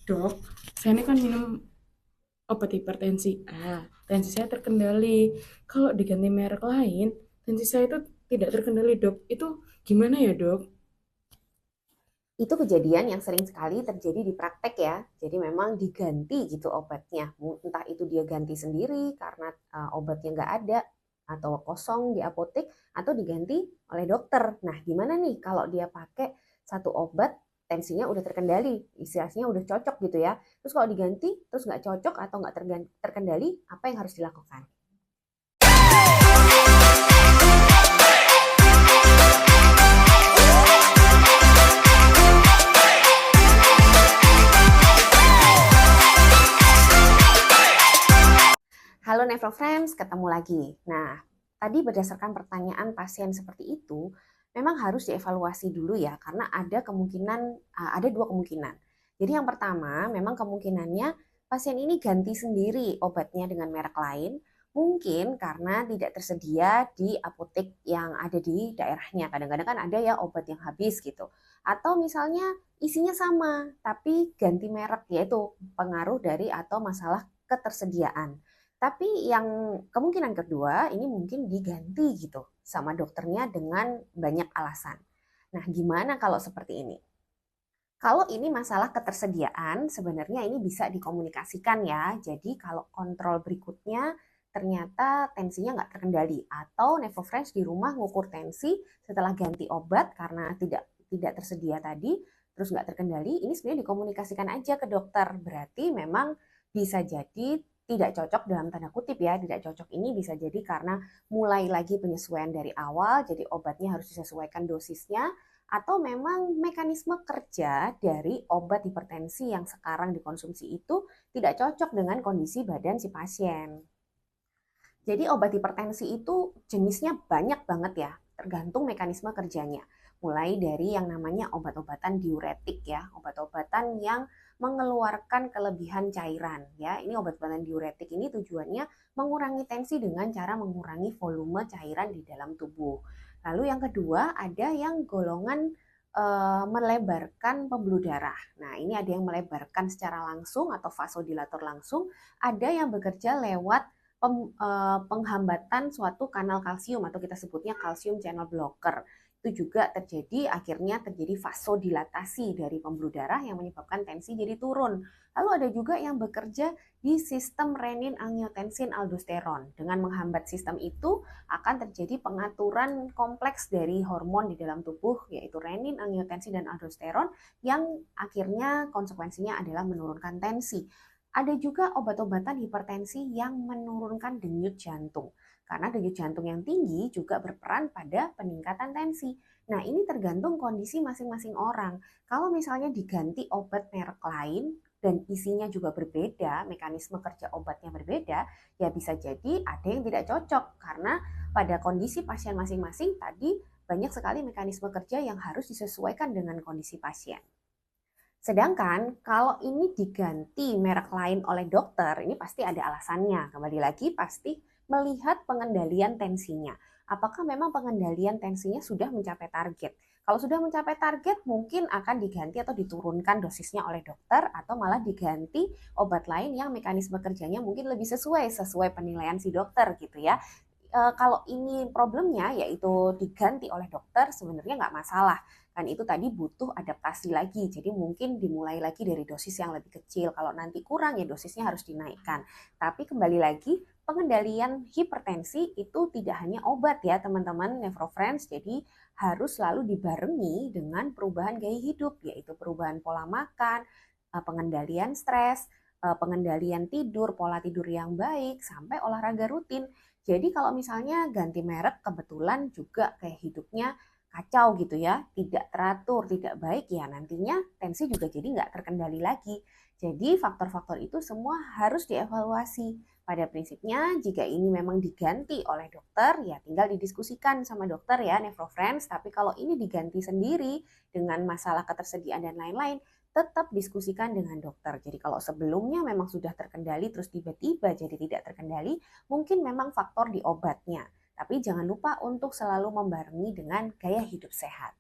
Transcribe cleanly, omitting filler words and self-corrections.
Dok, saya ini kan minum obat hipertensi. Tensi saya terkendali. Kalau diganti merek lain, tensi saya itu tidak terkendali, dok. Itu gimana ya, dok? Itu kejadian yang sering sekali terjadi di praktek ya. Jadi memang diganti gitu obatnya. Entah itu dia ganti sendiri karena obatnya nggak ada atau kosong di apotek atau diganti oleh dokter. Nah, gimana nih kalau dia pakai satu obat tensinya udah terkendali, istilahnya udah cocok gitu ya. Terus kalau diganti terus nggak cocok atau nggak terkendali, apa yang harus dilakukan? Halo Nevrofriends, ketemu lagi. Nah, tadi berdasarkan pertanyaan pasien seperti itu, memang harus dievaluasi dulu ya, karena ada dua kemungkinan. Jadi yang pertama, memang kemungkinannya pasien ini ganti sendiri obatnya dengan merek lain, mungkin karena tidak tersedia di apotek yang ada di daerahnya. Kadang-kadang kan ada ya obat yang habis gitu. Atau misalnya isinya sama, tapi ganti merek, yaitu pengaruh dari atau masalah ketersediaan. Tapi yang kemungkinan kedua ini mungkin diganti gitu sama dokternya dengan banyak alasan. Nah, gimana kalau seperti ini? Kalau ini masalah ketersediaan, sebenarnya ini bisa dikomunikasikan ya. Jadi kalau kontrol berikutnya ternyata tensinya nggak terkendali atau Nevofresh di rumah ngukur tensi setelah ganti obat karena tidak tersedia tadi, terus nggak terkendali, ini sebenarnya dikomunikasikan aja ke dokter. Berarti memang bisa jadi tidak cocok dalam tanda kutip ya, tidak cocok ini bisa jadi karena mulai lagi penyesuaian dari awal, jadi obatnya harus disesuaikan dosisnya, atau memang mekanisme kerja dari obat hipertensi yang sekarang dikonsumsi itu tidak cocok dengan kondisi badan si pasien. Jadi obat hipertensi itu jenisnya banyak banget ya, tergantung mekanisme kerjanya. Mulai dari yang namanya obat-obatan diuretik ya, obat-obatan yang mengeluarkan kelebihan cairan ya. Ini obat-obatan diuretik ini tujuannya mengurangi tensi dengan cara mengurangi volume cairan di dalam tubuh. Lalu yang kedua ada yang golongan melebarkan pembuluh darah. Nah, ini ada yang melebarkan secara langsung atau vasodilator langsung, ada yang bekerja lewat penghambatan suatu kanal kalsium atau kita sebutnya kalsium channel blocker. Itu juga akhirnya terjadi vasodilatasi dari pembuluh darah yang menyebabkan tensi jadi turun. Lalu ada juga yang bekerja di sistem renin angiotensin aldosteron. Dengan menghambat sistem itu akan terjadi pengaturan kompleks dari hormon di dalam tubuh yaitu renin, angiotensin dan aldosteron yang akhirnya konsekuensinya adalah menurunkan tensi. Ada juga obat-obatan hipertensi yang menurunkan denyut jantung. Karena denyut jantung yang tinggi juga berperan pada peningkatan tensi. Nah, ini tergantung kondisi masing-masing orang. Kalau misalnya diganti obat merek lain dan isinya juga berbeda, mekanisme kerja obatnya berbeda, ya bisa jadi ada yang tidak cocok karena pada kondisi pasien masing-masing tadi banyak sekali mekanisme kerja yang harus disesuaikan dengan kondisi pasien. Sedangkan kalau ini diganti merek lain oleh dokter, ini pasti ada alasannya. Kembali lagi pasti melihat pengendalian tensinya. Apakah memang pengendalian tensinya sudah mencapai target? Kalau sudah mencapai target, mungkin akan diganti atau diturunkan dosisnya oleh dokter atau malah diganti obat lain yang mekanisme kerjanya mungkin lebih sesuai penilaian si dokter gitu ya. Kalau ini problemnya yaitu diganti oleh dokter sebenarnya nggak masalah kan itu tadi butuh adaptasi lagi jadi mungkin dimulai lagi dari dosis yang lebih kecil kalau nanti kurang ya dosisnya harus dinaikkan tapi kembali lagi pengendalian hipertensi itu tidak hanya obat ya teman-teman Nevrofriends jadi harus selalu dibarengi dengan perubahan gaya hidup yaitu perubahan pola makan pengendalian stres pengendalian tidur pola tidur yang baik sampai olahraga rutin jadi kalau misalnya ganti merek kebetulan juga kayak hidupnya kacau gitu ya, tidak teratur, tidak baik ya nantinya tensi juga jadi nggak terkendali lagi. Jadi faktor-faktor itu semua harus dievaluasi. Pada prinsipnya jika ini memang diganti oleh dokter ya tinggal didiskusikan sama dokter ya Nevrofriends. Tapi kalau ini diganti sendiri dengan masalah ketersediaan dan lain-lain tetap diskusikan dengan dokter. Jadi kalau sebelumnya memang sudah terkendali terus tiba-tiba jadi tidak terkendali, mungkin memang faktor di obatnya. Tapi jangan lupa untuk selalu membarengi dengan gaya hidup sehat.